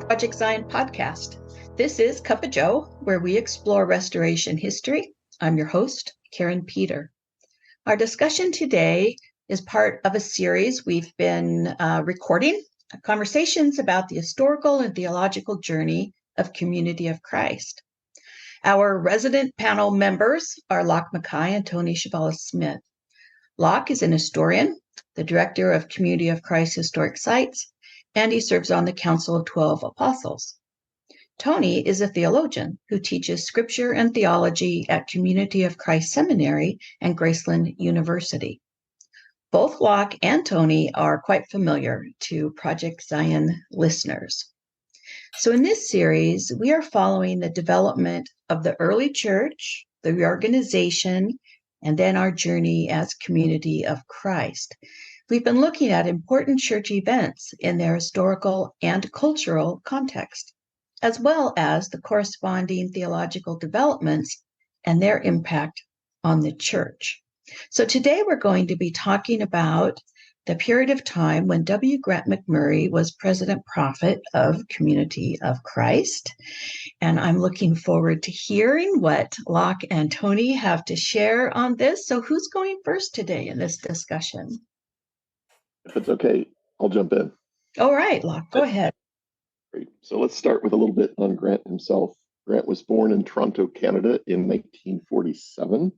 Project Zion podcast. This is Cuppa Joe, where we explore restoration history. I'm your host, Karin Peter. Our discussion today is part of a series we've been recording, conversations about the historical and theological journey of Community of Christ. Our resident panel members are Lach, Machay, and Chvala-Smith. Lach is an historian, the director of Community of Christ Historic Sites, and he serves on the Council of 12 Apostles. Tony is a theologian who teaches scripture and theology at Community of Christ Seminary and Graceland University. Both Lach and Tony are quite familiar to Project Zion listeners. So in this series, we are following the development of the early church, the reorganization, and then our journey as Community of Christ. We've been looking at important church events in their historical and cultural context, as well as the corresponding theological developments and their impact on the church. So today we're going to be talking about the period of time when W. Grant McMurray was President Prophet of Community of Christ. And I'm looking forward to hearing what Lach and Tony have to share on this. So who's going first today in this discussion? If it's okay, I'll jump in. All right, Lach, go ahead. Great. So let's start with a little bit on Grant himself. Grant was born in Toronto, Canada in 1947,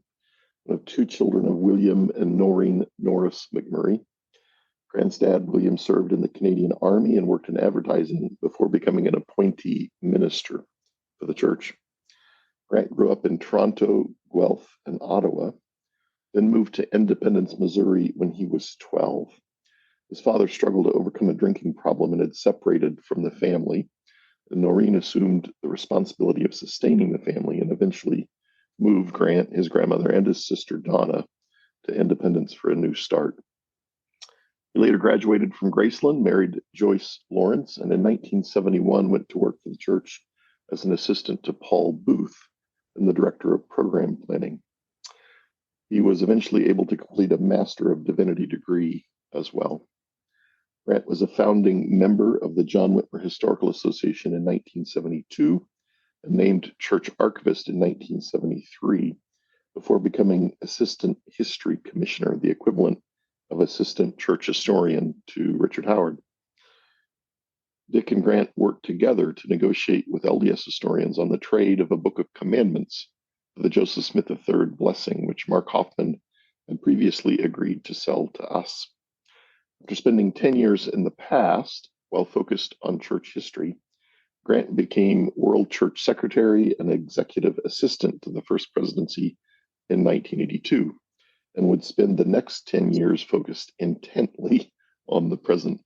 one of two children of William and Noreen Norris McMurray. Grant's dad, William, served in the Canadian Army and worked in advertising before becoming an appointee minister for the church. Grant grew up in Toronto, Guelph, and Ottawa, then moved to Independence, Missouri when he was 12. His father struggled to overcome a drinking problem and had separated from the family. And Noreen assumed the responsibility of sustaining the family and eventually moved Grant, his grandmother, and his sister Donna to Independence for a new start. He later graduated from Graceland, married Joyce Lawrence, and in 1971 went to work for the church as an assistant to Paul Booth and the director of program planning. He was eventually able to complete a Master of Divinity degree as well. Grant was a founding member of the John Whitmer Historical Association in 1972 and named church archivist in 1973 before becoming assistant history commissioner, the equivalent of assistant church historian to Richard Howard. Dick and Grant worked together to negotiate with LDS historians on the trade of a book of commandments for the Joseph Smith III blessing, which Mark Hoffman had previously agreed to sell to us. After spending 10 years in the past, while focused on church history, Grant became World Church Secretary and Executive Assistant to the First Presidency in 1982, and would spend the next 10 years focused intently on the present.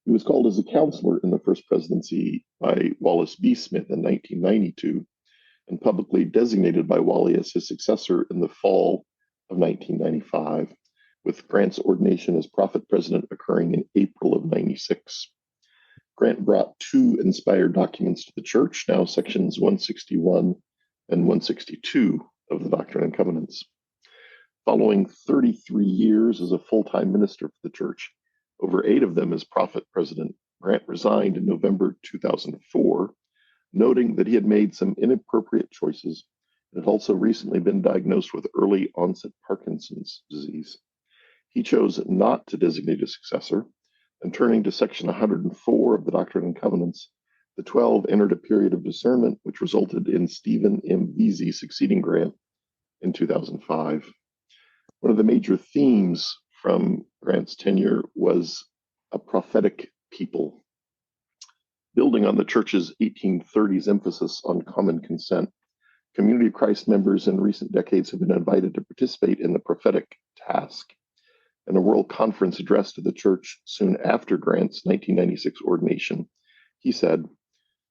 He was called as a counselor in the First Presidency by Wallace B. Smith in 1992, and publicly designated by Wally as his successor in the fall of 1995, with Grant's ordination as prophet president occurring in April of 96. Grant brought two inspired documents to the church, now sections 161 and 162 of the Doctrine and Covenants. Following 33 years as a full-time minister for the church, over 8 of them as prophet president, Grant resigned in November 2004, noting that he had made some inappropriate choices and had also recently been diagnosed with early onset Parkinson's disease. He chose not to designate a successor, and turning to section 104 of the Doctrine and Covenants, the 12 entered a period of discernment which resulted in Stephen M. Veazey succeeding Grant in 2005. One of the major themes from Grant's tenure was a prophetic people. Building on the church's 1830s emphasis on common consent, Community of Christ members in recent decades have been invited to participate in the prophetic task. In a world conference addressed to the church soon after Grant's 1996 ordination, he said,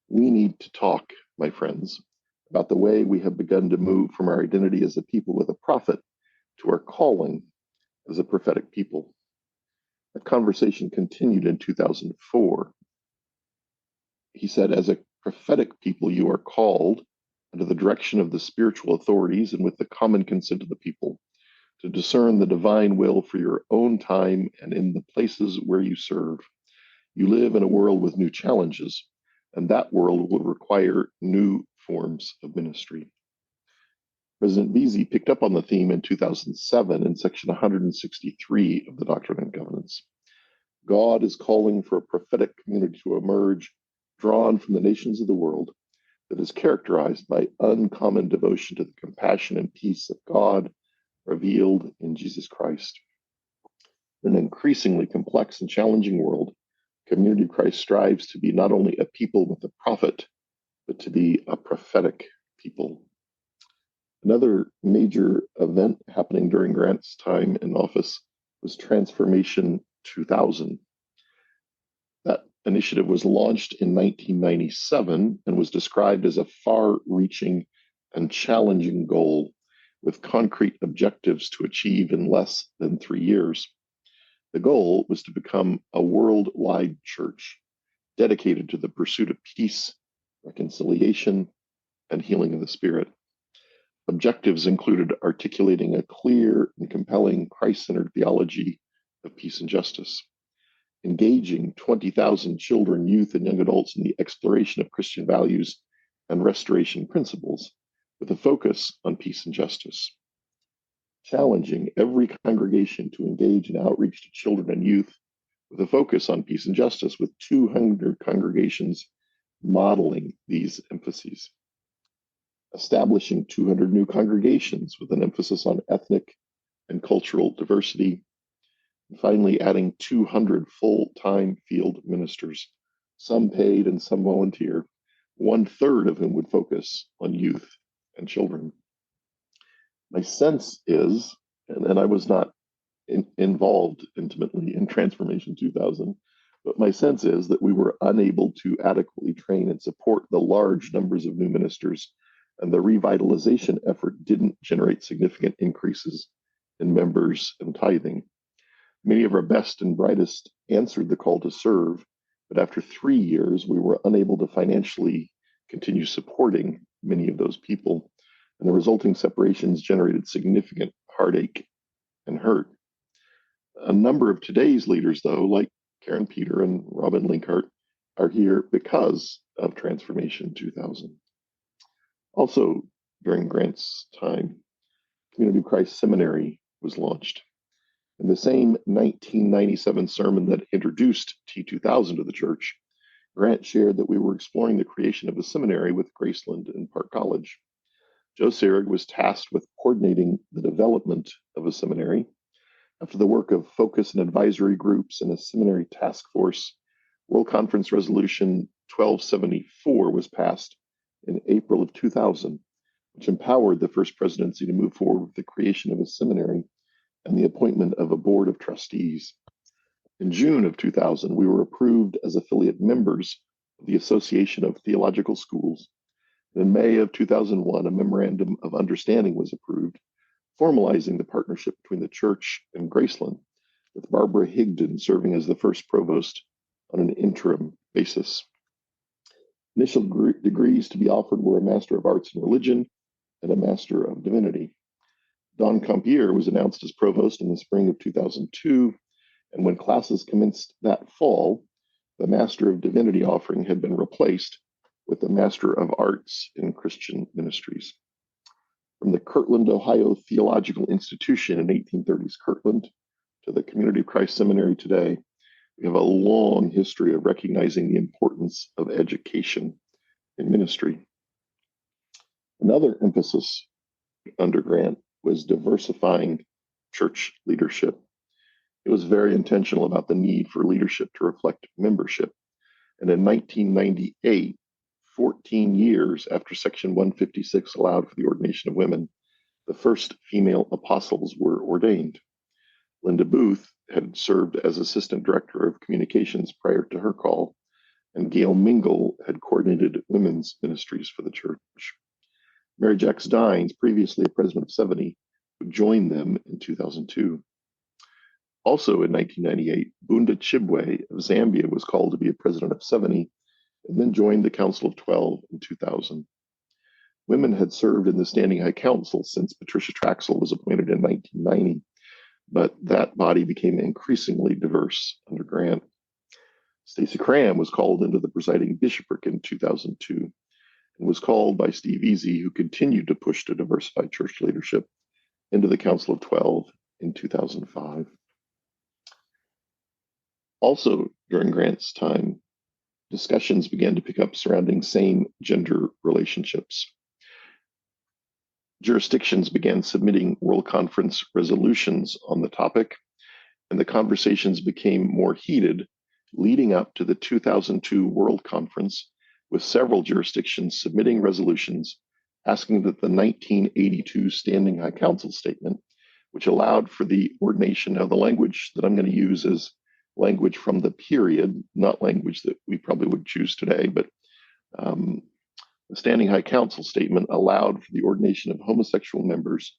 "We need to talk, my friends, about the way we have begun to move from our identity as a people with a prophet to our calling as a prophetic people." That conversation continued in 2004. He said, "As a prophetic people, you are called under the direction of the spiritual authorities and with the common consent of the people to discern the divine will for your own time and in the places where you serve. You live in a world with new challenges, and that world will require new forms of ministry. President Beasy picked up on the theme in 2007 in section 163 of the Doctrine and Covenants. God is calling for a prophetic community to emerge, drawn from the nations of the world, that is characterized by uncommon devotion to the compassion and peace of God revealed in Jesus Christ. In an increasingly complex and challenging world, Community of Christ strives to be not only a people with a prophet, but to be a prophetic people. Another major event happening during Grant's time in office was Transformation 2000. That initiative was launched in 1997 and was described as a far-reaching and challenging goal with concrete objectives to achieve in less than 3 years. The goal was to become a worldwide church dedicated to the pursuit of peace, reconciliation, and healing of the Spirit. Objectives included articulating a clear and compelling Christ-centered theology of peace and justice, engaging 20,000 children, youth, and young adults in the exploration of Christian values and restoration principles with a focus on peace and justice, challenging every congregation to engage in outreach to children and youth with a focus on peace and justice, with 200 congregations modeling these emphases, establishing 200 new congregations with an emphasis on ethnic and cultural diversity, and finally adding 200 full-time field ministers, some paid and some volunteer, 1/3 of whom would focus on youth and children. My sense is, and I was not involved intimately in Transformation 2000, but my sense is that we were unable to adequately train and support the large numbers of new ministers, and the revitalization effort didn't generate significant increases in members and tithing. Many of our best and brightest answered the call to serve, but after 3 years, we were unable to financially continue supporting many of those people, and the resulting separations generated significant heartache and hurt. A number of today's leaders, though, like Karin Peter and Robin Linkhart, are here because of Transformation 2000. Also, during Grant's time, Community of Christ Seminary was launched. In the same 1997 sermon that introduced T2000 to the church, Grant shared that we were exploring the creation of a seminary with Graceland and Park College. Joe Serig was tasked with coordinating the development of a seminary. After the work of focus and advisory groups and a seminary task force, World Conference Resolution 1274 was passed in April of 2000, which empowered the First Presidency to move forward with the creation of a seminary and the appointment of a board of trustees. In June of 2000, we were approved as affiliate members of the Association of Theological Schools. And in May of 2001, a memorandum of understanding was approved, formalizing the partnership between the church and Graceland, with Barbara Higdon serving as the first provost on an interim basis. Initial degrees to be offered were a Master of Arts in Religion and a Master of Divinity. Don Compier was announced as provost in the spring of 2002, and when classes commenced that fall, the Master of Divinity offering had been replaced with the Master of Arts in Christian Ministries. From the Kirtland, Ohio Theological Institution in 1830s Kirtland to the Community of Christ Seminary today, we have a long history of recognizing the importance of education in ministry. Another emphasis under Grant was diversifying church leadership. It was very intentional about the need for leadership to reflect membership. And in 1998, 14 years after Section 156 allowed for the ordination of women, the first female apostles were ordained. Linda Booth had served as Assistant Director of Communications prior to her call, and Gail Mingle had coordinated women's ministries for the church. Mary Jacks Dines, previously a president of 70, would join them in 2002. Also in 1998, Bunda Chibwe of Zambia was called to be a president of 70, and then joined the Council of 12 in 2000. Women had served in the Standing High Council since Patricia Traxel was appointed in 1990, but that body became increasingly diverse under Grant. Stacey Cram was called into the presiding bishopric in 2002 and was called by Steve Easy, who continued to push to diversify church leadership, into the Council of 12 in 2005. Also, during Grant's time, discussions began to pick up surrounding same-gender relationships. Jurisdictions began submitting World Conference resolutions on the topic, and the conversations became more heated leading up to the 2002 World Conference, with several jurisdictions submitting resolutions asking that the 1982 Standing High Council statement, which allowed for the ordination. Now, the language that I'm going to use is language from the period, not language that we probably would choose today, but the Standing High Council statement allowed for the ordination of homosexual members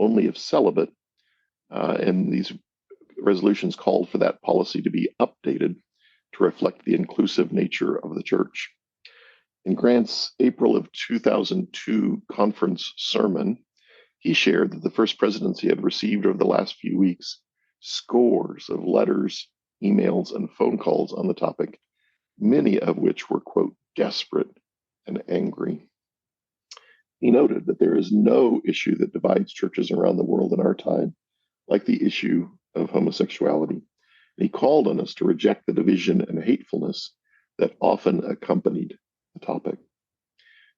only if celibate, and these resolutions called for that policy to be updated to reflect the inclusive nature of the church. In Grant's April of 2002 conference sermon, he shared that the First Presidency had received over the last few weeks scores of letters, emails, and phone calls on the topic, many of which were, quote, desperate and angry. He noted that there is no issue that divides churches around the world in our time like the issue of homosexuality. And he called on us to reject the division and hatefulness that often accompanied the topic.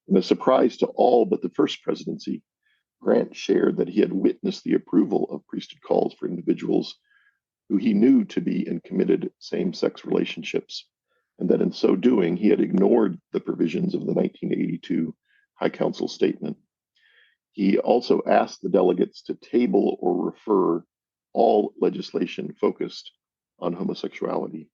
In a surprise to all but the First Presidency, Grant shared that he had witnessed the approval of priesthood calls for individuals who he knew to be in committed same-sex relationships, and that in so doing, he had ignored the provisions of the 1982 High Council statement. He also asked the delegates to table or refer all legislation focused on homosexuality.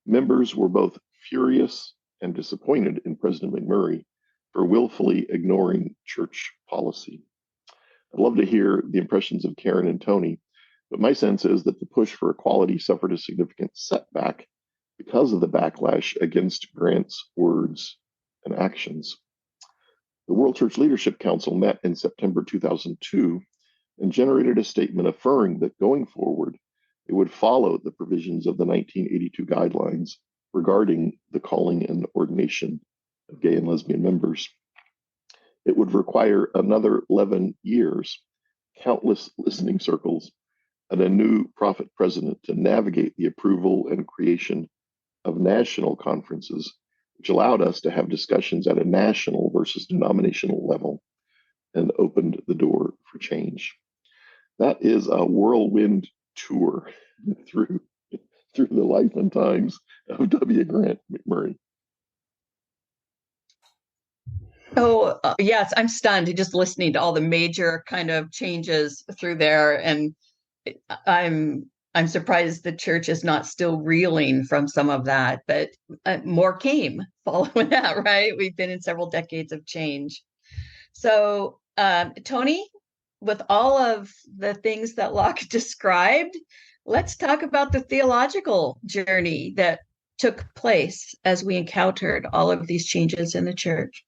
Members were both furious and disappointed in President McMurray for willfully ignoring church policy. I'd love to hear the impressions of Karin and Tony, but my sense is that the push for equality suffered a significant setback because of the backlash against Grant's words and actions. The World Church Leadership Council met in September 2002 and generated a statement affirming that going forward, it would follow the provisions of the 1982 guidelines regarding the calling and ordination of gay and lesbian members. It would require another 11 years, countless listening circles, and a new prophet president to navigate the approval and creation of national conferences, which allowed us to have discussions at a national versus denominational level and opened the door for change. That is a whirlwind tour through the life and times of W. Grant McMurray. Oh, yes, I'm stunned just listening to all the major kind of changes through there. And I'm surprised the church is not still reeling from some of that, but more came following that, right? We've been in several decades of change. So, Tony, with all of the things that Lach described, let's talk about the theological journey that took place as we encountered all of these changes in the church.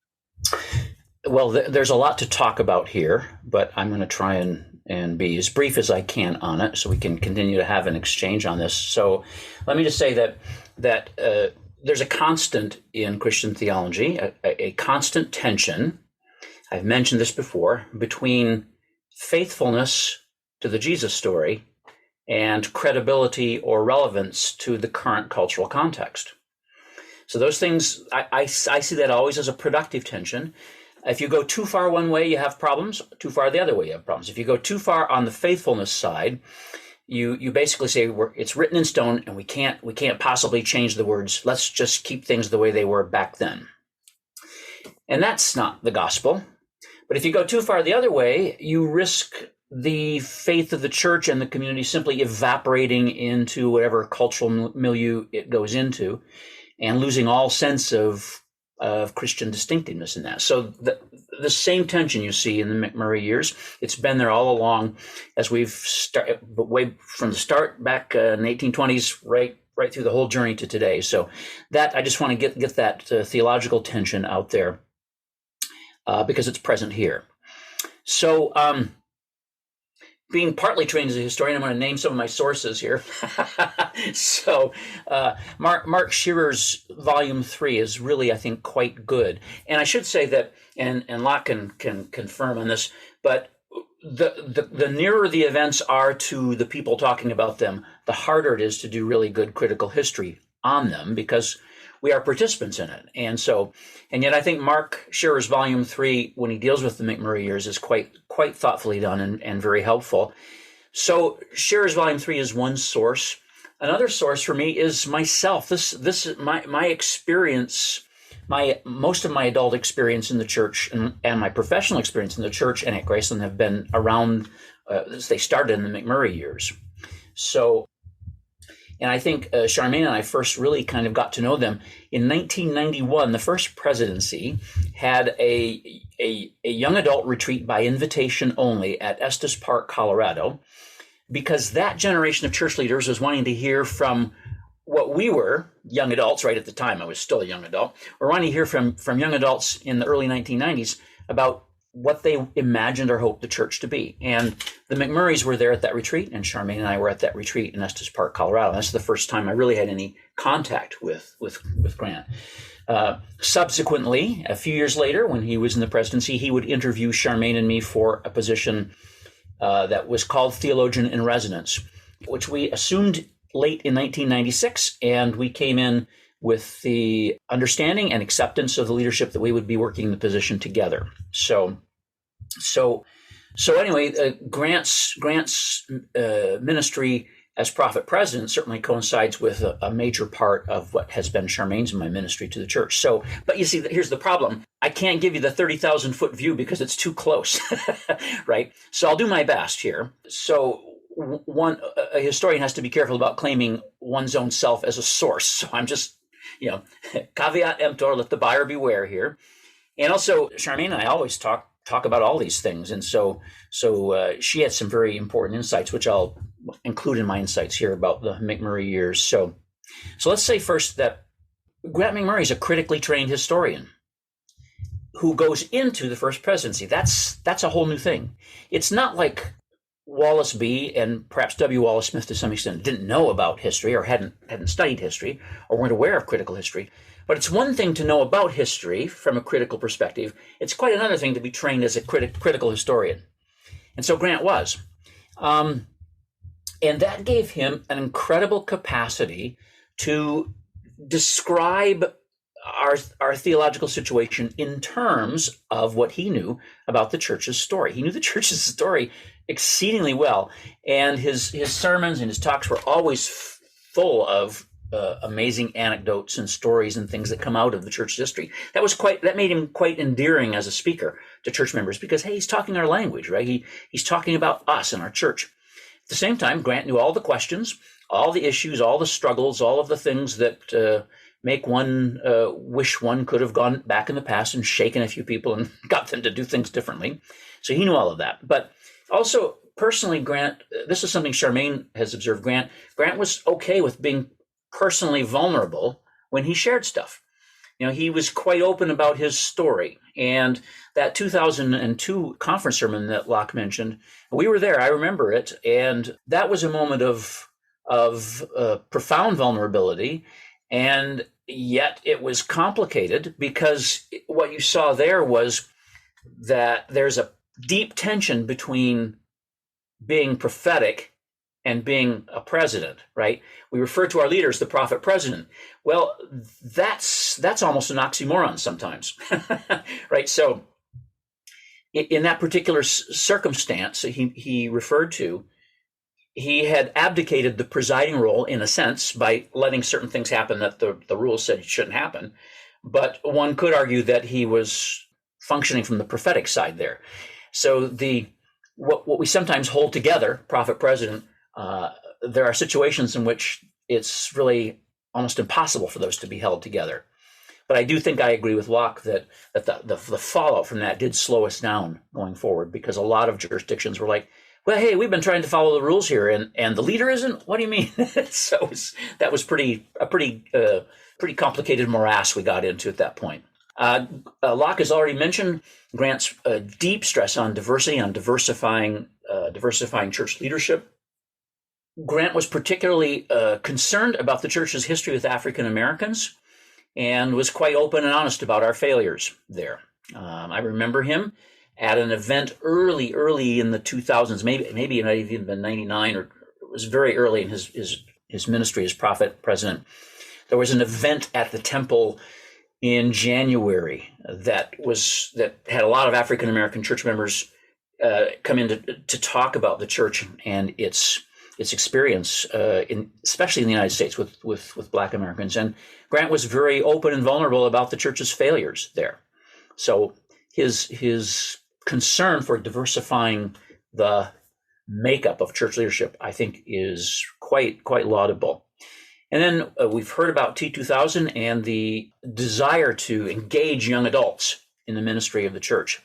Well, there's a lot to talk about here, but I'm going to try and be as brief as I can on it so we can continue to have an exchange on this. So let me just say that there's a constant in Christian theology, a constant tension, I've mentioned this before, between faithfulness to the Jesus story and credibility or relevance to the current cultural context. So those things, I see that always as a productive tension. If you go too far one way, you have problems. Too far the other way, you have problems. If you go too far on the faithfulness side, you basically say it's written in stone and we can't possibly change the words. Let's just keep things the way they were back then. And that's not the gospel. But if you go too far the other way, you risk the faith of the church and the community simply evaporating into whatever cultural milieu it goes into and losing all sense of Christian distinctiveness in that. So the same tension you see in the McMurray years, it's been there all along as we've started, but way from the start back in the 1820s, right through the whole journey to today. So that I just want to get that theological tension out there because it's present here. So being partly trained as a historian, I'm going to name some of my sources here. So Mark Shearer's Volume 3 is really, I think, quite good. And I should say that, and Lach can confirm on this, but the nearer the events are to the people talking about them, the harder it is to do really good critical history on them, because we are participants in it. And yet I think Mark Shearer's Volume 3, when he deals with the McMurray years, is quite thoughtfully done and very helpful. So Shearer's Volume 3 is one source. Another source for me is myself. This is my experience, most of my adult experience in the church and my professional experience in the church and at Graceland have been around, they started in the McMurray years. So, and I think Charmaine and I first really kind of got to know them in 1991. The first presidency had a young adult retreat by invitation only at Estes Park, Colorado, because that generation of church leaders was wanting to hear from what we were, young adults, right at the time, I was still a young adult, we're wanting to hear from young adults in the early 1990s about what they imagined or hoped the church to be. And the McMurrays were there at that retreat, and Charmaine and I were at that retreat in Estes Park, Colorado. That's the first time I really had any contact with Grant. Subsequently, a few years later, when he was in the presidency, he would interview Charmaine and me for a position that was called Theologian in Residence, which we assumed late in 1996, and we came in with the understanding and acceptance of the leadership that we would be working the position together. So anyway, Grant's ministry as prophet president certainly coincides with a major part of what has been Charmaine's and my ministry to the church. So, but you see, here's the problem. I can't give you the 30,000 foot view because it's too close, right? So I'll do my best here. So a historian has to be careful about claiming one's own self as a source. So I'm just, caveat emptor, let the buyer beware here. And also, Charmaine and I always talk about all these things. And so she had some very important insights, which I'll include in my insights here about the McMurray years. So let's say first that Grant McMurray is a critically trained historian who goes into the first presidency. That's a whole new thing. It's not like Wallace B. and perhaps W. Chvala-Smith to some extent didn't know about history or hadn't studied history or weren't aware of critical history. But it's one thing to know about history from a critical perspective. It's quite another thing to be trained as a critical historian. And so Grant was. And that gave him an incredible capacity to describe our theological situation in terms of what he knew about the church's story. He knew the church's story exceedingly well, and his sermons and his talks were always full of amazing anecdotes and stories and things that come out of the church's history. That made him quite endearing as a speaker to church members because, hey, he's talking our language, right? He's talking about us and our church. At the same time, Grant knew all the questions, all the issues, all the struggles, all of the things that make one wish one could have gone back in the past and shaken a few people and got them to do things differently. So he knew all of that. But also, personally, Grant, this is something Charmaine has observed, Grant was okay with being personally vulnerable when he shared stuff. He was quite open about his story. And that 2002 conference sermon that Lach mentioned, we were there. I remember it. And that was a moment of profound vulnerability. And yet it was complicated because what you saw there was that there's a deep tension between being prophetic and being a president, right? We refer to our leaders, the prophet president. Well, that's almost an oxymoron sometimes, right? So in that particular circumstance he referred to, he had abdicated the presiding role in a sense by letting certain things happen that the rules said shouldn't happen. But one could argue that he was functioning from the prophetic side there. So what we sometimes hold together, prophet president, there are situations in which it's really almost impossible for those to be held together. But I do think I agree with Lach that the fallout from that did slow us down going forward, because a lot of jurisdictions were like, well, hey, we've been trying to follow the rules here, and the leader isn't? What do you mean? So that was a pretty complicated morass we got into at that point. Lach has already mentioned Grant's deep stress on diversity, on diversifying church leadership. Grant was particularly concerned about the church's history with African Americans and was quite open and honest about our failures there. I remember him at an event early in the 2000s, maybe it might have even been 99, or it was very early in his ministry as prophet president. There was an event at the temple in January that had a lot of African American church members come in to talk about the church and its experience, especially in the United States with Black Americans. And Grant was very open and vulnerable about the church's failures there. So his concern for diversifying the makeup of church leadership, I think, is quite laudable. And then we've heard about T2000 and the desire to engage young adults in the ministry of the church.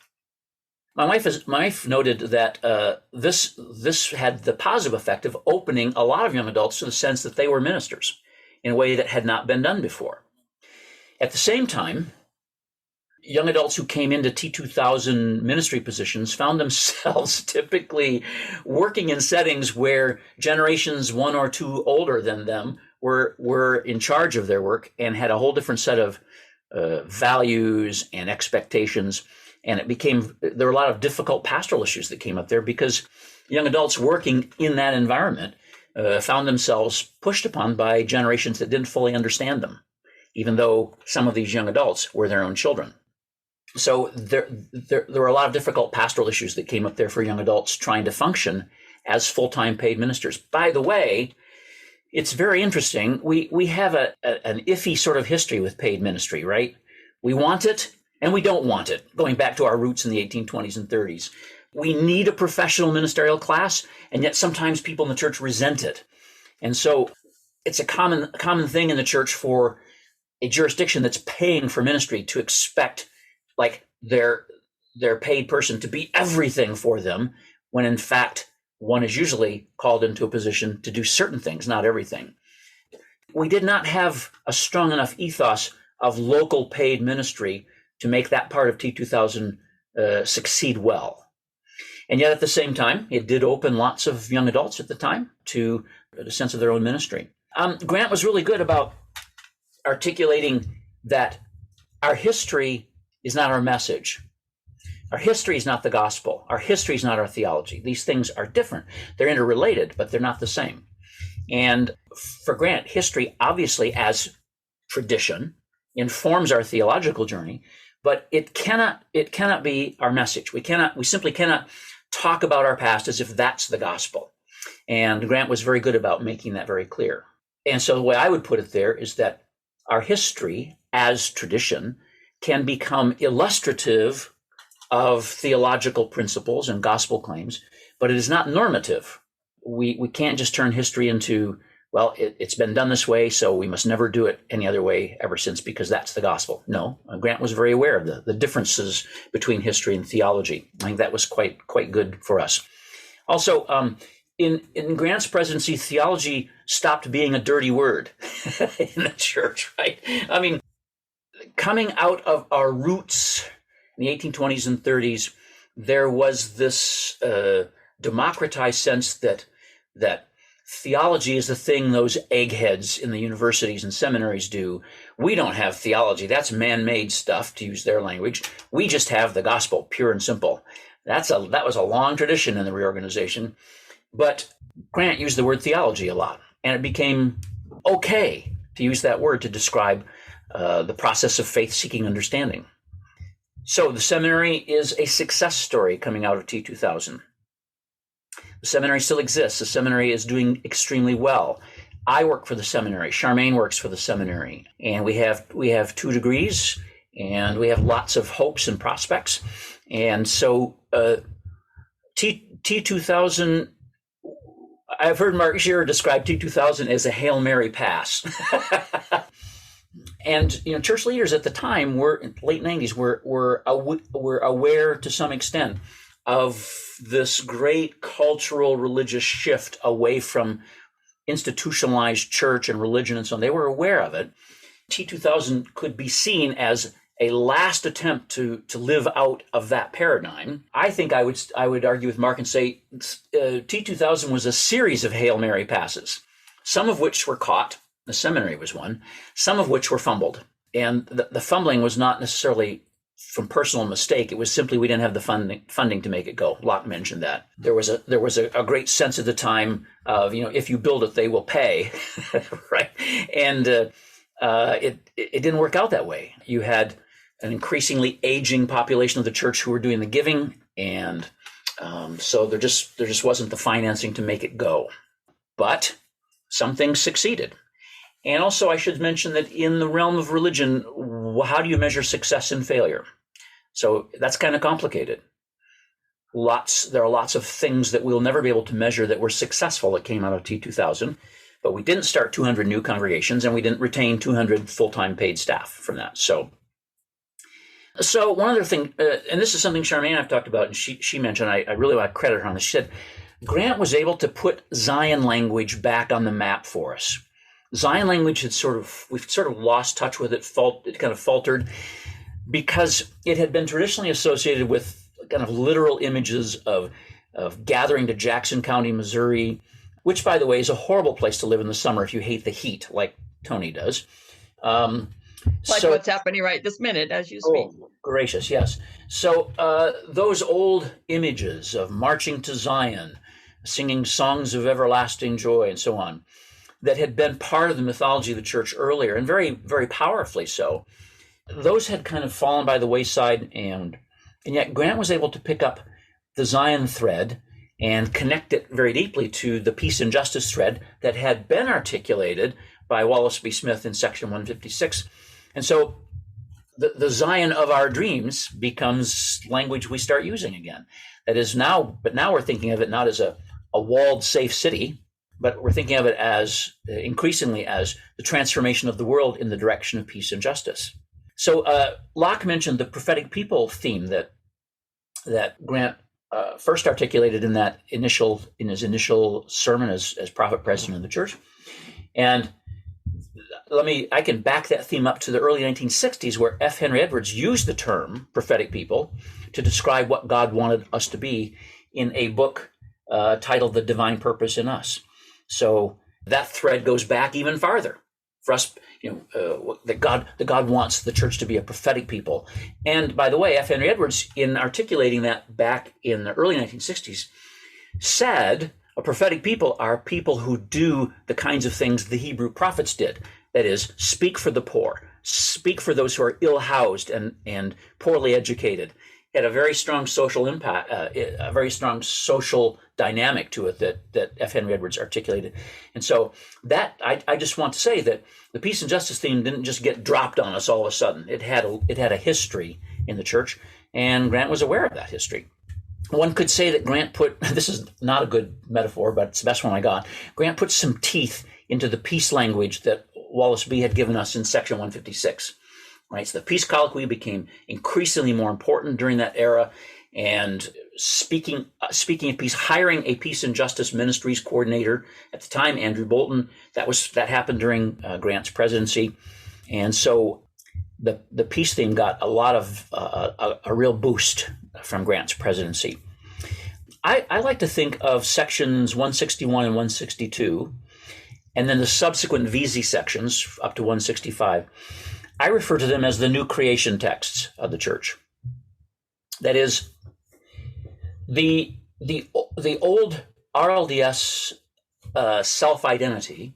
My wife noted that this had the positive effect of opening a lot of young adults to the sense that they were ministers in a way that had not been done before. At the same time, young adults who came into T2000 ministry positions found themselves typically working in settings where generations one or two older than them were in charge of their work and had a whole different set of values and expectations. And there were a lot of difficult pastoral issues that came up there because young adults working in that environment found themselves pushed upon by generations that didn't fully understand them, even though some of these young adults were their own children. So there were a lot of difficult pastoral issues that came up there for young adults trying to function as full-time paid ministers. By the way, it's very interesting. We have an iffy sort of history with paid ministry, right? We want it and we don't want it, going back to our roots in the 1820s and 30s. We need a professional ministerial class, and yet sometimes people in the church resent it. And so it's a common thing in the church for a jurisdiction that's paying for ministry to expect like their paid person to be everything for them, when in fact one is usually called into a position to do certain things, not everything. We did not have a strong enough ethos of local paid ministry to make that part of T2000 succeed well. And yet at the same time, it did open lots of young adults at the time to the sense of their own ministry. Grant was really good about articulating that our history is not our message. Our history is not the gospel. Our history is not our theology. These things are different. They're interrelated, but they're not the same. And for Grant, history, obviously, as tradition, informs our theological journey, but it cannot be our message. We simply cannot talk about our past as if that's the gospel. And Grant was very good about making that very clear. And so the way I would put it there is that our history as tradition can become illustrative of theological principles and gospel claims, but it is not normative. We can't just turn history into, well, it's been done this way, so we must never do it any other way ever since because that's the gospel. No, Grant was very aware of the differences between history and theology. I think that was quite good for us. Also, in Grant's presidency, theology stopped being a dirty word in the church, right? I mean, coming out of our roots in the 1820s and 30s, there was this democratized sense that theology is the thing those eggheads in the universities and seminaries do. We don't have theology. That's man-made stuff, to use their language. We just have the gospel, pure and simple. That was a long tradition in the reorganization. But Grant used the word theology a lot, and it became okay to use that word to describe the process of faith-seeking understanding. So the seminary is a success story coming out of T2000. The seminary still exists. The seminary is doing extremely well. I work for the seminary. Charmaine works for the seminary. And we have 2 degrees, and we have lots of hopes and prospects. And so T2000, I've heard Mark Shearer describe T2000 as a Hail Mary pass. And church leaders at the time late 90s were aware to some extent of this great cultural religious shift away from institutionalized church and religion and so on. They were aware of it. T2000 could be seen as a last attempt to live out of that paradigm, I think I would argue with Mark and say T2000 was a series of Hail Mary passes, some of which were caught. The seminary was one, some of which were fumbled. And the fumbling was not necessarily from personal mistake. It was simply we didn't have the funding to make it go. Lach mentioned that. There was a great sense at the time of, if you build it, they will pay, right? And it didn't work out that way. You had an increasingly aging population of the church who were doing the giving, and so there just wasn't the financing to make it go. But some things succeeded. And also, I should mention that in the realm of religion, how do you measure success and failure? So that's kind of complicated. There are lots of things that we'll never be able to measure that were successful that came out of T2000, but we didn't start 200 new congregations, and we didn't retain 200 full-time paid staff from that. So one other thing, and this is something Charmaine and I've talked about, and she mentioned, I really want to credit her on this. She said, Grant was able to put Zion language back on the map for us. Zion language we've sort of lost touch with it. It kind of faltered because it had been traditionally associated with kind of literal images of gathering to Jackson County, Missouri, which, by the way, is a horrible place to live in the summer if you hate the heat, like Tony does. What's happening right this minute as you speak. Oh, gracious, yes. So those old images of marching to Zion, singing songs of everlasting joy, and so on, that had been part of the mythology of the church earlier, and very, very powerfully so, those had kind of fallen by the wayside, and yet Grant was able to pick up the Zion thread and connect it very deeply to the peace and justice thread that had been articulated by Wallace B. Smith in section 156. And so the Zion of our dreams becomes language we start using again. That is now we're thinking of it not as a walled, safe city, but we're thinking of it as increasingly as the transformation of the world in the direction of peace and justice. So Lach mentioned the prophetic people theme that Grant first articulated in his initial sermon as prophet president of the church. And I can back that theme up to the early 1960s, where F. Henry Edwards used the term prophetic people to describe what God wanted us to be in a book titled The Divine Purpose in Us. So that thread goes back even farther for us, that God wants the church to be a prophetic people. And by the way, F. Henry Edwards, in articulating that back in the early 1960s, said a prophetic people are people who do the kinds of things the Hebrew prophets did. That is, speak for the poor, speak for those who are ill-housed and poorly educated. It had a very strong social impact, a very strong social dynamic to it that F. Henry Edwards articulated. And so that I just want to say that the peace and justice theme didn't just get dropped on us all of a sudden. It had a history in the church, and Grant was aware of that history. One could say that Grant put, this is not a good metaphor, but it's the best one I got, Grant put some teeth into the peace language that Wallace B. had given us in section 156. Right, so the peace colloquy became increasingly more important during that era, and speaking of peace, hiring a peace and justice ministries coordinator at the time, Andrew Bolton. That happened during Grant's presidency, and so the peace theme got a lot of a real boost from Grant's presidency. I like to think of sections 161 and 162, and then the subsequent VZ sections up to 165. I refer to them as the new creation texts of the church. That is, the old RLDS self-identity,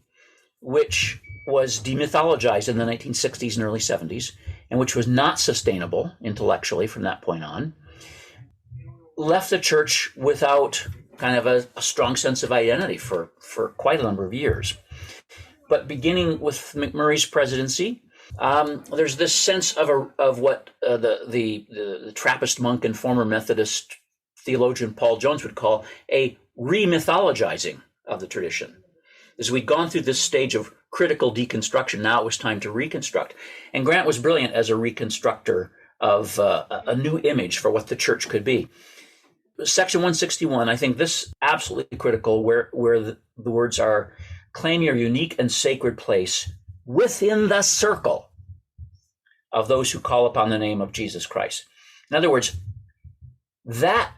which was demythologized in the 1960s and early 70s, and which was not sustainable intellectually from that point on, left the church without kind of a strong sense of identity for quite a number of years. But beginning with McMurray's presidency, there's this sense of what the Trappist monk and former Methodist theologian Paul Jones would call a remythologizing of the tradition. As we'd gone through this stage of critical deconstruction, now it was time to reconstruct. And Grant was brilliant as a reconstructor of a new image for what the church could be. Section 161, I think this absolutely critical, where the words are, claim your unique and sacred place within the circle of those who call upon the name of Jesus Christ. In other words, that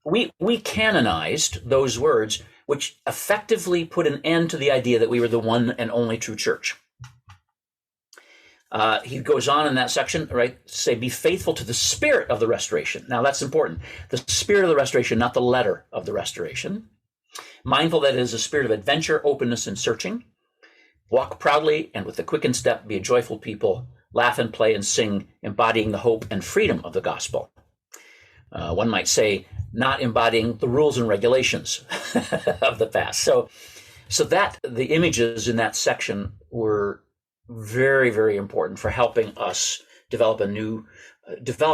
we canonized those words, which effectively put an end to the idea that we were the one and only true church. He goes on in that section, right, to say, be faithful to the spirit of the restoration. Now, that's important. The spirit of the restoration, not the letter of the restoration. Mindful that it is a spirit of adventure, openness, and searching. Walk proudly and with a quickened step, be a joyful people. Laugh and play and sing, embodying the hope and freedom of the gospel. One might say, not embodying the rules and regulations of the past. So that the images in that section were very, very important for helping us develop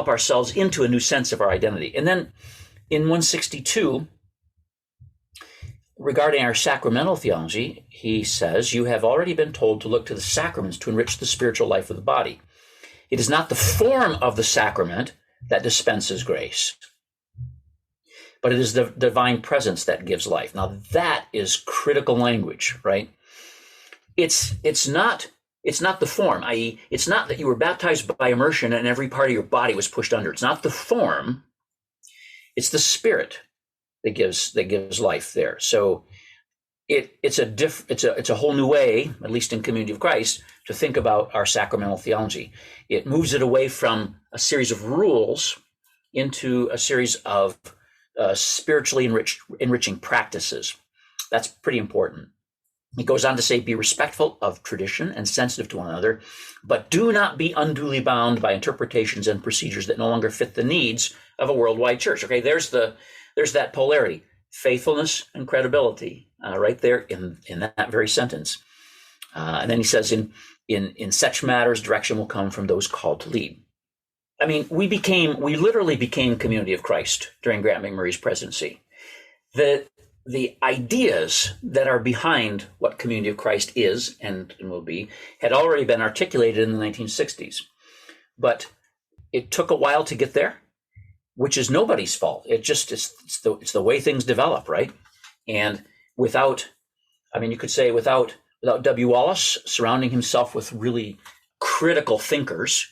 ourselves into a new sense of our identity. And then in 162, regarding our sacramental theology, he says, you have already been told to look to the sacraments to enrich the spiritual life of the body. It is not the form of the sacrament that dispenses grace, but it is the divine presence that gives life. Now that is critical language, right? It's not the form, i.e., it's not that you were baptized by immersion and every part of your body was pushed under. It's not the form, it's the spirit that gives life there. So it's a whole new way, at least in Community of Christ, to think about our sacramental theology. It moves it away from a series of rules into a series of spiritually enriching practices. That's pretty important. He goes on to say, be respectful of tradition and sensitive to one another, but do not be unduly bound by interpretations and procedures that no longer fit the needs of a worldwide church. Okay, there's that polarity, faithfulness and credibility, right there in that very sentence. And then he says, in such matters, direction will come from those called to lead. I mean, we literally became Community of Christ during Grant McMurray's presidency. The ideas that are behind what Community of Christ is and will be had already been articulated in the 1960s. But it took a while to get there, which is nobody's fault. It's the way things develop, right? And without W. Wallace surrounding himself with really critical thinkers,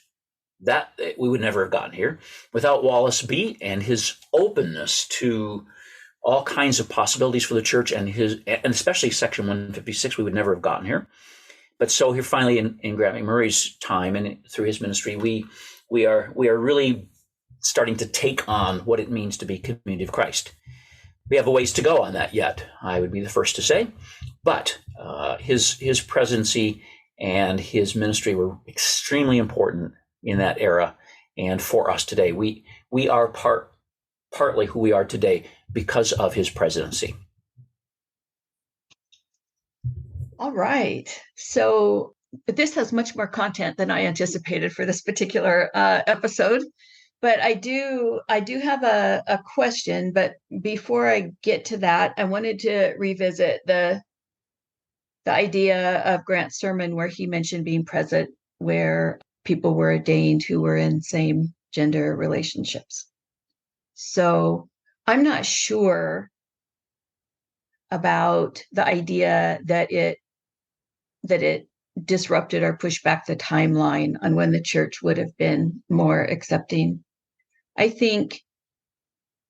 that we would never have gotten here. Without Wallace B. and his openness to all kinds of possibilities for the church and especially Section 156, we would never have gotten here. But so here finally in Grant McMurray's time and through his ministry, we are really starting to take on what it means to be Community of Christ. We have a ways to go on that yet, I would be the first to say, but his presidency and his ministry were extremely important in that era and for us today. We are partly who we are today because of his presidency. All right. So this has much more content than I anticipated for this particular episode. But I do have a question. But before I get to that, I wanted to revisit the idea of Grant's sermon where he mentioned being present where people were ordained who were in same gender relationships. So I'm not sure about the idea that it disrupted or pushed back the timeline on when the church would have been more accepting. I think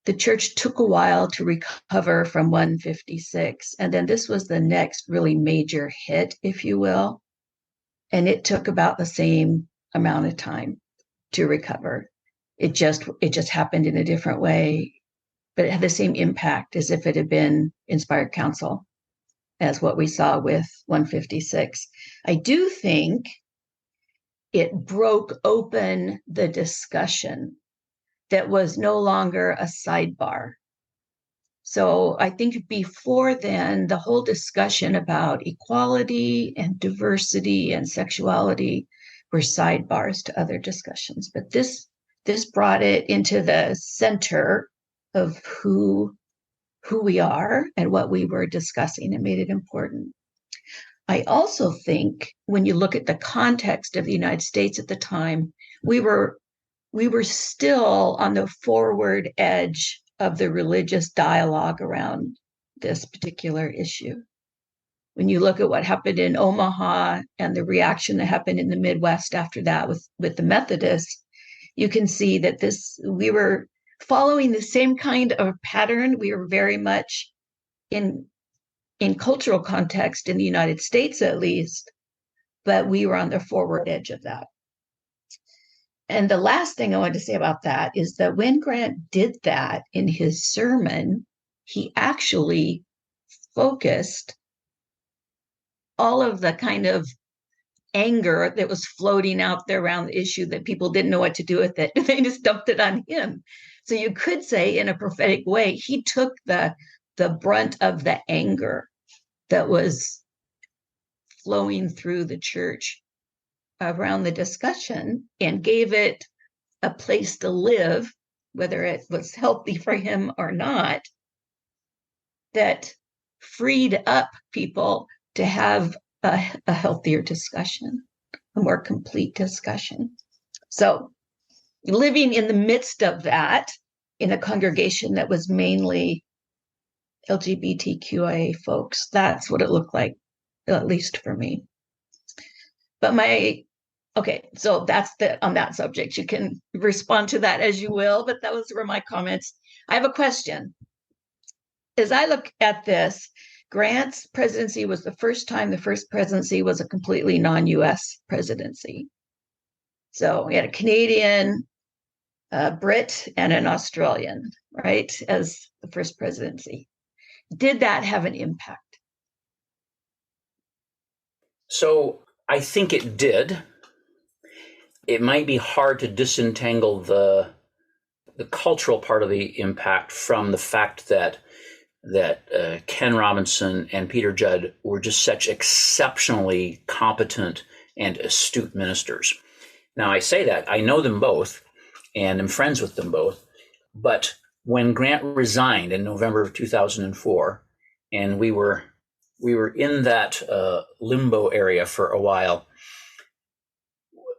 the church took a while to recover from 156, and then this was the next really major hit, if you will, and it took about the same amount of time to recover. It just happened in a different way, but it had the same impact as if it had been inspired counsel as what we saw with 156. I do think it broke open the discussion that was no longer a sidebar. So I think before then, the whole discussion about equality and diversity and sexuality were sidebars to other discussions. But this brought it into the center of who we are and what we were discussing and made it important. I also think when you look at the context of the United States at the time, we were still on the forward edge of the religious dialogue around this particular issue. when you look at what happened in Omaha and the reaction that happened in the Midwest after that with the Methodists, you can see that we were following the same kind of pattern. We were very much in cultural context in the United States, at least, but we were on the forward edge of that. And the last thing I wanted to say about that is that when Grant did that in his sermon, he actually focused all of the kind of anger that was floating out there around the issue that people didn't know what to do with it. They just dumped it on him. So you could say, in a prophetic way, he took the brunt of the anger that was flowing through the church around the discussion and gave it a place to live, whether it was healthy for him or not, that freed up people to have a healthier discussion, a more complete discussion. So living in the midst of that in a congregation that was mainly LGBTQIA folks, that's what it looked like, at least for me. But so that's on that subject. You can respond to that as you will, but those were my comments. I have a question. As I look at this, Grant's presidency was the first presidency was a completely non-US presidency. So we had a Canadian, a Brit, and an Australian, right, as the first presidency. Did that have an impact? So I think it did. It might be hard to disentangle the cultural part of the impact from the fact that Ken Robinson and Peter Judd were just such exceptionally competent and astute ministers. Now, I say that, I know them both and am friends with them both, but when Grant resigned in November of 2004, and we were in that limbo area for a while,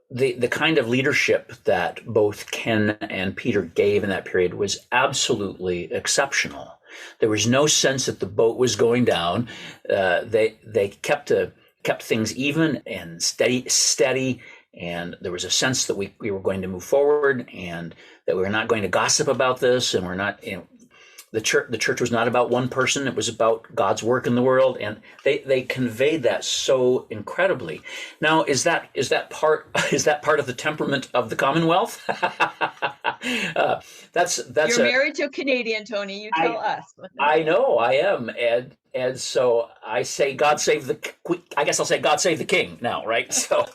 the kind of leadership that both Ken and Peter gave in that period was absolutely exceptional. There was no sense that the boat was going down. They kept things even and steady, and there was a sense that we were going to move forward, and that we were not going to gossip about this, and we're not. The church was not about one person; it was about God's work in the world, and they conveyed that so incredibly. Now, is that part of the temperament of the Commonwealth? You're married to a Canadian, Tony. You tell us. I know I am, and so I say God save the. I guess I'll say God save the King now, right? So,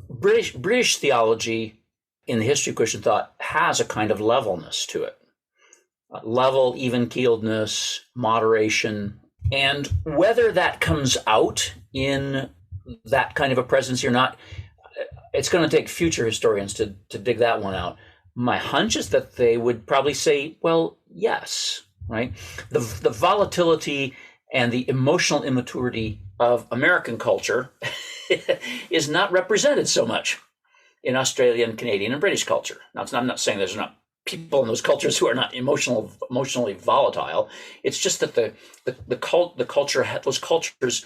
British theology in the history of Christian thought has a kind of levelness to it. Level, even-keeledness, moderation, and whether that comes out in that kind of a presidency or not, it's going to take future historians to dig that one out. My hunch is that they would probably say, well, yes, right? The volatility and the emotional immaturity of American culture is not represented so much in Australian, Canadian, and British culture. Now, I'm not saying there's not people in those cultures who are not emotionally volatile. It's just that those cultures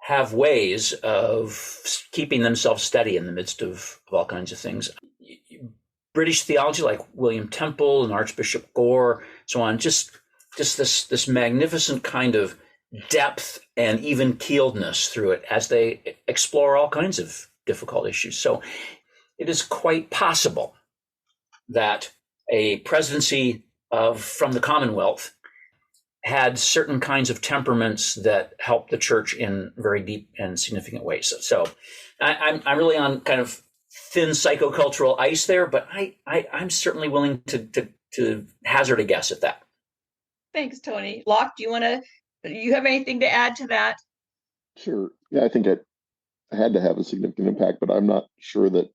have ways of keeping themselves steady in the midst of all kinds of things. British theology, like William Temple and Archbishop Gore, so on, just this magnificent kind of depth and even-keeledness through it as they explore all kinds of difficult issues. So it is quite possible that a presidency from the Commonwealth had certain kinds of temperaments that helped the church in very deep and significant ways. So I'm really on kind of thin psychocultural ice there, but I'm certainly willing to hazard a guess at that. Thanks, Tony. Lach, do you have anything to add to that? Sure. Yeah, I think it had to have a significant impact, but I'm not sure that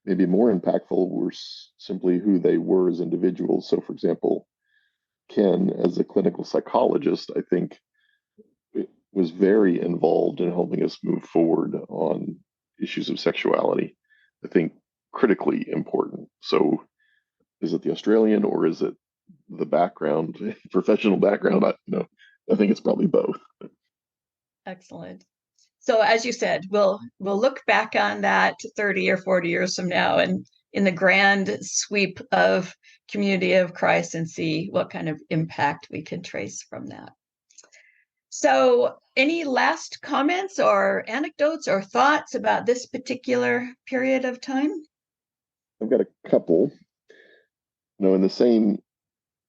maybe more impactful were simply who they were as individuals. So, for example, Ken, as a clinical psychologist, I think was very involved in helping us move forward on issues of sexuality. I think critically important. So, is it the Australian or is it the background, professional background? I think it's probably both. Excellent. So as you said, we'll look back on that 30 or 40 years from now and in the grand sweep of community of Christ and see what kind of impact we can trace from that. So any last comments or anecdotes or thoughts about this particular period of time? I've got a couple. In the same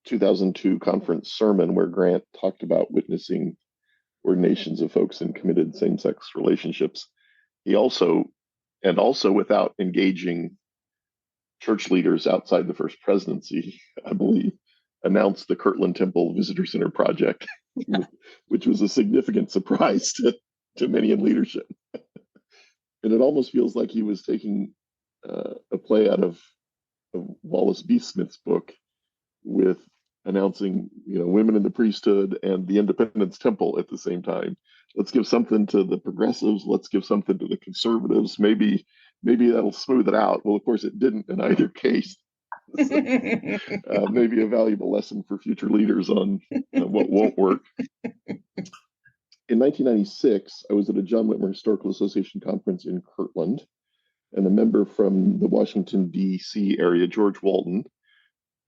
2002 conference sermon where Grant talked about witnessing ordinations of folks in committed same-sex relationships, he also without engaging church leaders outside the first presidency, I believe, announced the Kirtland Temple Visitor Center project, which was a significant surprise to many in leadership. And it almost feels like he was taking a play out of Wallace B. Smith's book with announcing, women in the priesthood and the Independence Temple at the same time. Let's give something to the progressives. Let's give something to the conservatives. Maybe that'll smooth it out. Well, of course, it didn't in either case. So, maybe a valuable lesson for future leaders on what won't work. In 1996, I was at a John Whitmer Historical Association conference in Kirtland, and a member from the Washington, D.C. area, George Walton,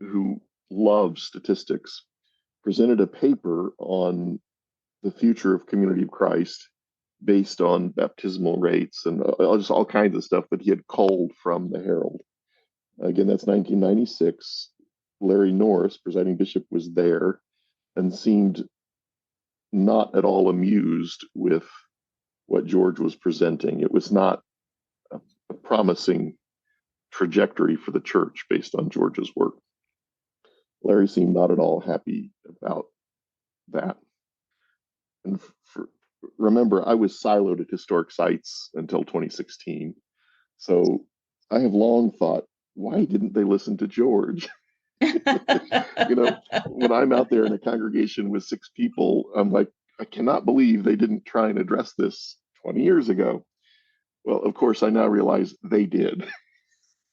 who loves statistics, presented a paper on the future of Community of Christ based on baptismal rates and just all kinds of stuff that he had culled from the Herald. Again, that's 1996. Larry Norris, presiding bishop, was there and seemed not at all amused with what George was presenting. It was not a promising trajectory for the church based on George's work. Larry seemed not at all happy about that. And remember, I was siloed at historic sites until 2016. So I have long thought, why didn't they listen to George? When I'm out there in a congregation with 6 people, I'm like, I cannot believe they didn't try and address this 20 years ago. Well, of course, I now realize they did.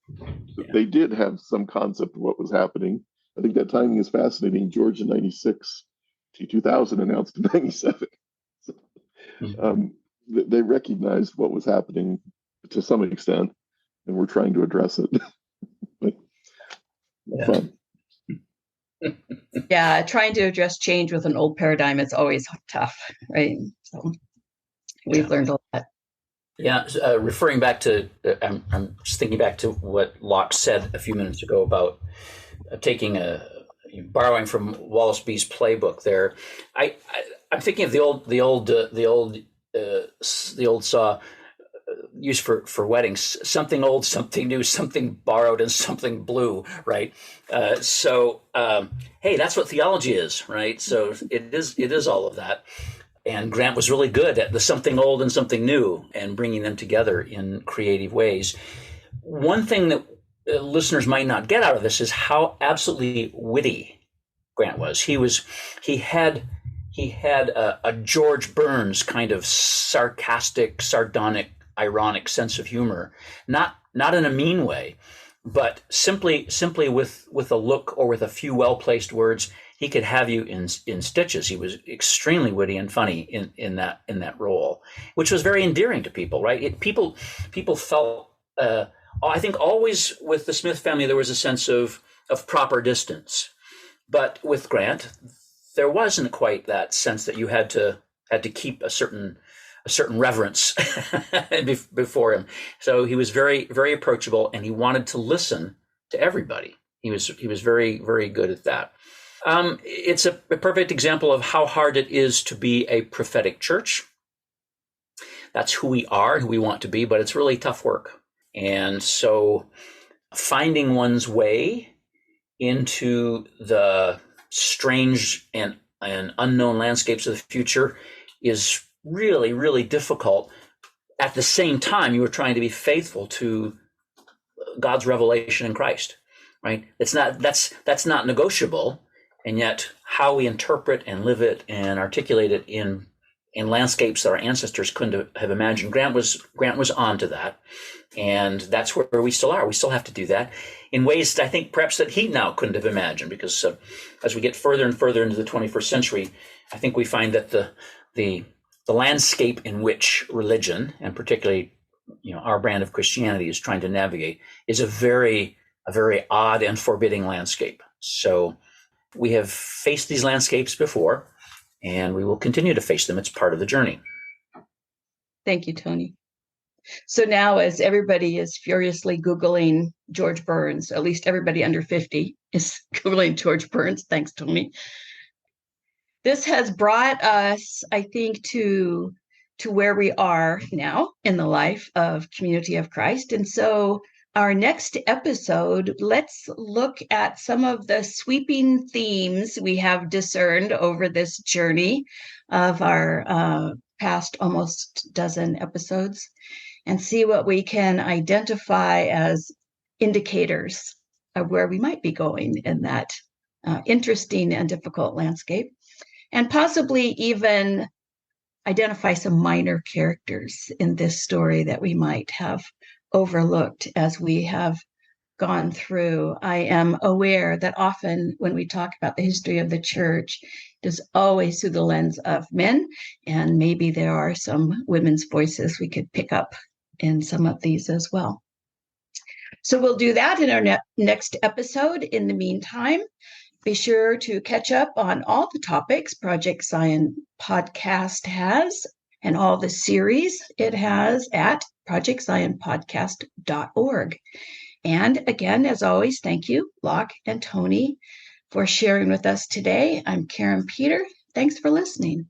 Yeah. They did have some concept of what was happening. I think that timing is fascinating. George in 96, T2000 announced in 97. So, they recognized what was happening to some extent, and we're trying to address it. But fun. Yeah, trying to address change with an old paradigm is always tough, right? So we've learned a lot. Yeah, referring back to, I'm just thinking back to what Lach said a few minutes ago about borrowing from Wallace B's playbook. There, I'm thinking of the old saw used for weddings: something old, something new, something borrowed, and something blue. Right. Hey, that's what theology is, right? So it is all of that. And Grant was really good at the something old and something new and bringing them together in creative ways. One thing that listeners might not get out of this is how absolutely witty Grant was. He had a George Burns kind of sarcastic, sardonic, ironic sense of humor, not in a mean way, but simply with a look or with a few well-placed words. He could have you in stitches. He was extremely witty and funny in that role, which was very endearing to people, right? People felt, I think always with the Smith family, there was a sense of proper distance. But with Grant, there wasn't quite that sense that you had to keep a certain reverence before him. So he was very, very approachable, and he wanted to listen to everybody. He was very, very good at that. It's a perfect example of how hard it is to be a prophetic church. That's who we are, who we want to be, but it's really tough work. And so finding one's way into the strange and unknown landscapes of the future is really, really difficult. At the same time, you are trying to be faithful to God's revelation in Christ, right? That's not negotiable. And yet how we interpret and live it and articulate it in landscapes that our ancestors couldn't have imagined. Grant was onto that. And that's where we still are. We still have to do that in ways that I think perhaps that he now couldn't have imagined, because as we get further and further into the 21st century, I think we find that the the landscape in which religion, and particularly our brand of Christianity, is trying to navigate is a very odd and forbidding landscape. So we have faced these landscapes before, and we will continue to face them. It's part of the journey. Thank you, Tony. So now, as everybody is furiously Googling George Burns, at least everybody under 50 is Googling George Burns. Thanks, Tony. This has brought us, I think, to where we are now in the life of Community of Christ. And so our next episode, let's look at some of the sweeping themes we have discerned over this journey of our past almost dozen episodes, and see what we can identify as indicators of where we might be going in that interesting and difficult landscape, and possibly even identify some minor characters in this story that we might have overlooked as we have gone through. I am aware that often when we talk about the history of the church, it is always through the lens of men, and maybe there are some women's voices we could pick up in some of these as well. So we'll do that in our next episode. In the meantime, be sure to catch up on all the topics Project Zion Podcast has and all the series it has at projectzionpodcast.org. And again, as always, thank you, Lach and Tony, for sharing with us today. I'm Karin Peter. Thanks for listening.